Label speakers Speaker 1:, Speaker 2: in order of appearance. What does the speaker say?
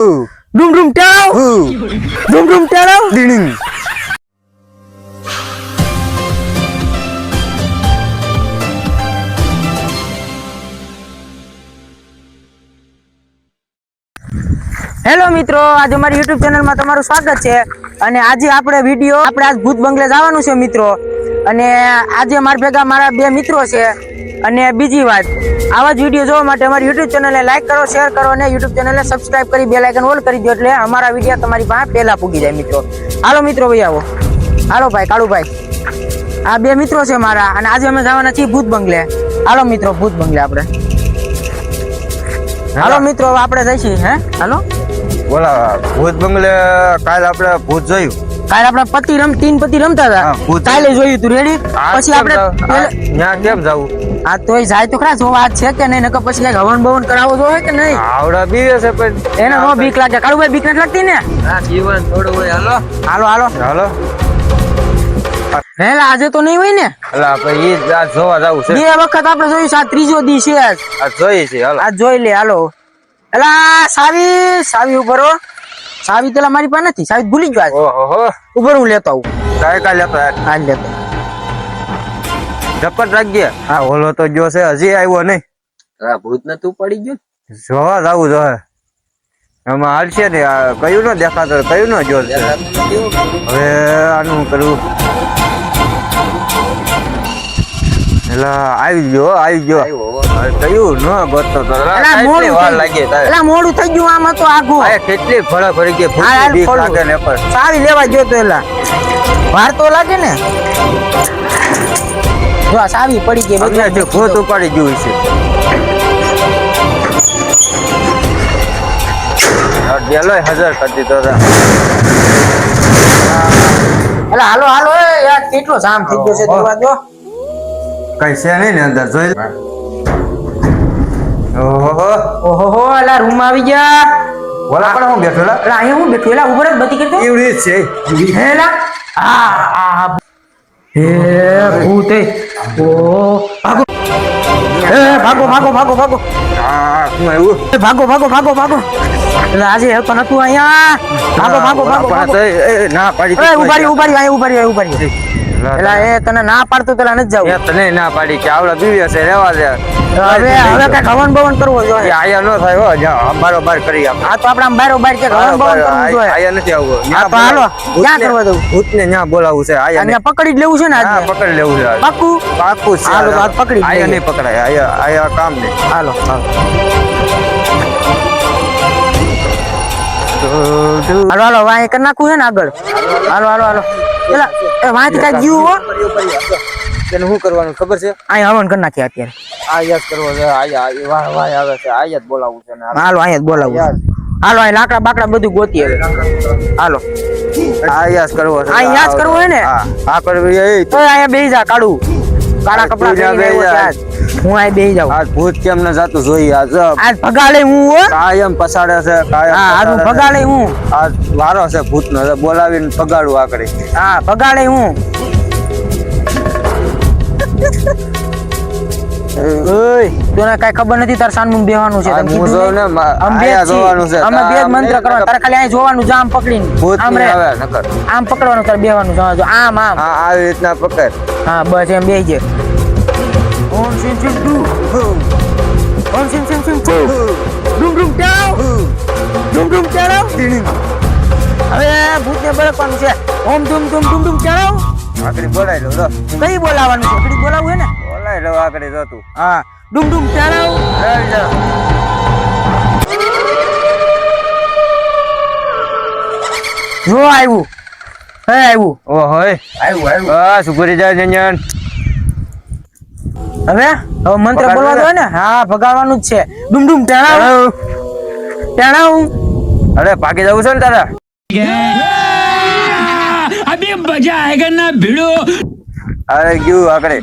Speaker 1: ડુમ ડુમ ટાવ ડુમ ડુમ ટાવ
Speaker 2: ડીડિંગ.
Speaker 1: હેલો મિત્રો, આજે મારી યુટ્યુબ ચેનલમાં તમારું સ્વાગત છે. અને આજે આપણે આજ ભૂત બંગલે જવાનું છે મિત્રો. અને આજે મારા ભેગા મારા બે મિત્રો છે. અને બીજી વાત, આવા જ વિડીયો જોવા માટે અમારી યુટ્યુબ ચેનલને લાઈક કરો, શેર કરો અને યુટ્યુબ ચેનલને સબસ્ક્રાઇબ કરી બેલ આઇકન ઓલ કરી દો, એટલે અમારા વિડીયો તમારી પાસે પહેલા પૂગી જાય મિત્રો. હાલો મિત્રો, ભાઈ આવો. હાલો ભાઈ કાળુભાઈ, આ બે મિત્રો છે મારા. અને આજે અમે જવાના છીએ ભૂત બંગલે. હાલો મિત્રો, ભૂત બંગલે આપણે. હાલો મિત્રો, હવે આપણે જઈશું. હે હાલો,
Speaker 2: બોલા ભૂત બંગલે. કાલ આપણે ભૂત જોયું.
Speaker 1: કાલે આપણે તીન પતિ રમતા હતા. કાલે જોયું તું રેડી. પછી આપણે
Speaker 2: ત્યાં કેમ જવું?
Speaker 1: આ તોય જાય તો ખરા જોવા આજ છે કે નહીં, નકર પછી કઈ હવન બવન કરાવવો જોઈએ કે નહીં.
Speaker 2: આવડા બીવે છે પણ
Speaker 1: એને નો બીક લાગે. કાળુભાઈ બીક નથી લાગતી ને?
Speaker 2: આ જીવન થોડું હોય. હાલો
Speaker 1: હાલો હાલો
Speaker 2: હાલો.
Speaker 1: હેલા આજે તો નહીં હોય ને?
Speaker 2: એટલે આપણે ઈ આ જોવા જવું છે.
Speaker 1: બે વખત આપણે જોયું છે, આ ત્રીજો દી છે.
Speaker 2: આ જોઈએ છે. હાલો
Speaker 1: આ જોઈ લે. હાલો એલા સાવી ઉપર હો. સાવી પેલા મારી પાસે નથી. સાવી ભૂલી ગયો.
Speaker 2: ઓહો
Speaker 1: ઉપર હું લેતો આવું.
Speaker 2: કાંઈ લેતો
Speaker 1: હાલ લેતો.
Speaker 2: ઝપટ રાખજે. હા ઓલો તો જો છે, હજી આવ્યો નહીં.
Speaker 3: ભૂત ને તું પડી ગયો.
Speaker 2: જોવા જવું જોઈએ. એમાં હાલશે ને. આ કયું ન દેખાતો, કયું ન જોશે. હવે આનું કરવું. એટલે આવી ગયો. કયું ન ગોતતો તો વાર લાગે.
Speaker 1: એલા મોડું થઈ ગયું. આમાં તો આઘું
Speaker 2: કેટલી ફળા ફરી ગઈ. ભૂતની બીક લાગે ને પણ
Speaker 1: સાવી લેવા ગયો તો એલા વાર તો લાગે ને. જો આ સાવી પડી ગઈ.
Speaker 2: અમને જે ભૂત ઉપાડી ગયું છે. ડેલો 1000 કરી દીધો હતા.
Speaker 1: એલા હાલો હાલો યાર, કેટલો જામ થઈ ગયો છે દરવાજો.
Speaker 2: કઈ છે નહીં ને અંદર જોઈ.
Speaker 1: ઓહો એલા રૂમ આવી ગયા.
Speaker 2: બોલા પણ હું બેઠો.
Speaker 1: એલા અહીંયા હું બેઠો. એલા ઉભર જ બધી કરતો.
Speaker 2: એવડી જ છે.
Speaker 1: એલા આ હે ભૂત એ. ઓ ભાગો. ભાગો.
Speaker 2: હા શું આવ્યું?
Speaker 1: ભાગો. એટલે આજે હતો નતું અહીંયા. ભાગો.
Speaker 2: ના પાડી.
Speaker 1: ઉભારી. એલા એ તને ના પાડતો પેલા નથી જાવ.
Speaker 2: તને ના પાડી કે આવડા બીવી હશે, રહેવા દે.
Speaker 1: હવે કઈ હવન બવન કરવો જોઈએ.
Speaker 2: આયા ન થાય હો. જ્યાં બારોબાર કરી આપ.
Speaker 1: આ તો આપણે આમ બારોબાર કે હવન બવન કરવું જોઈએ.
Speaker 2: આયા નથી આવવું.
Speaker 1: હા તો હાલો, ક્યાં કરવા દઉં?
Speaker 2: ભૂતને ત્યાં બોલાવવું છે. આયા
Speaker 1: અને પકડી જ લેવું છે ને
Speaker 2: હા
Speaker 1: આજે.
Speaker 2: પકડી લેવું છે.
Speaker 1: પાક્કું
Speaker 2: છે.
Speaker 1: હાલો તો આજ પકડી જ
Speaker 2: આયા
Speaker 1: લઈએ.
Speaker 2: નહીં પકડાય. આયા કામ નહીં.
Speaker 1: હાલો વાય કરી નાખવું છે ને આગળ. હાલો પેલા એ વાંચ કઈ ગયું હો.
Speaker 2: તેને શું કરવાનું ખબર છે?
Speaker 1: અહીં હવન કરી નાખીએ અત્યારે.
Speaker 2: આયા જ કરવો છે. આયા વાહ આવે છે. આયા જ બોલાવવું છે ને.
Speaker 1: હાલો અહીંયા જ બોલાવું. હાલો અહીં લાકડા બાકડા બધું ગોતી હવે. હાલો
Speaker 2: આયા જ કરવો છે.
Speaker 1: અહીંયા જ કરવું હોય ને?
Speaker 2: હા કરવી. એ
Speaker 1: તો અહીંયા બેહી જા. કાળા કપડા પહેરીને આવ્યો છે આજ. હું અહીં બેહી જાઉં.
Speaker 2: આ ભૂત કેમ ન જાતું જોઈએ.
Speaker 1: આજ ભગાડે હું હો.
Speaker 2: કાયમ પસાડે છે.
Speaker 1: હા આજ હું ભગાડે હું.
Speaker 2: આ વારો છે ભૂત નો. બોલાવીને ભગાડું આકડે.
Speaker 1: હા ભગાડે હું. ઓય તને કઈ ખબર નથી તાર સાનમું બેવાનું છે.
Speaker 2: હું જોઉં ને આયા જોવાનું છે.
Speaker 1: અમે બે જ મંત્ર કરવાના. તારે ખાલી અહીં જોવાનું છે. આમ પકડીને
Speaker 2: ભૂત
Speaker 1: આમ
Speaker 2: ની
Speaker 1: રે.
Speaker 2: આવે નકર.
Speaker 1: આમ પકડવાનું. તારે બેવાનું છે. આમ
Speaker 2: હા આવી રીતના પકડ.
Speaker 1: હા બસ એમ બેહી જાય. ઓમ સિમ સિમ ડુ. ઓમ સિમ સિમ સિમ ડુમ ડુમ ટાવ. ડુમ ટાવ. હવે ભૂતને બળકવાનું છે. ઓમ ડુમ ટાવ.
Speaker 2: આકડી બોલાઈ લો.
Speaker 1: કઈ બોલાવાનું છે? કઈ બોલાવું હે ને?
Speaker 2: બોલાઈ લો આકડી જો તું.
Speaker 1: હા ડુમ ટાવ. જો આવ્યું.
Speaker 2: ઓહો આવ્યું. બસ ઉભરી જાય જંજન.
Speaker 1: હવે મંત્ર બોલવા દો ને. હા ભગાડવાનું જ છે. ડુમ ટાણાવ.
Speaker 2: અરે ભાગી જવું છે ને તારા.
Speaker 3: અભી મજા આયેગા ના ભીડો.
Speaker 2: અરે ગયું આકડે.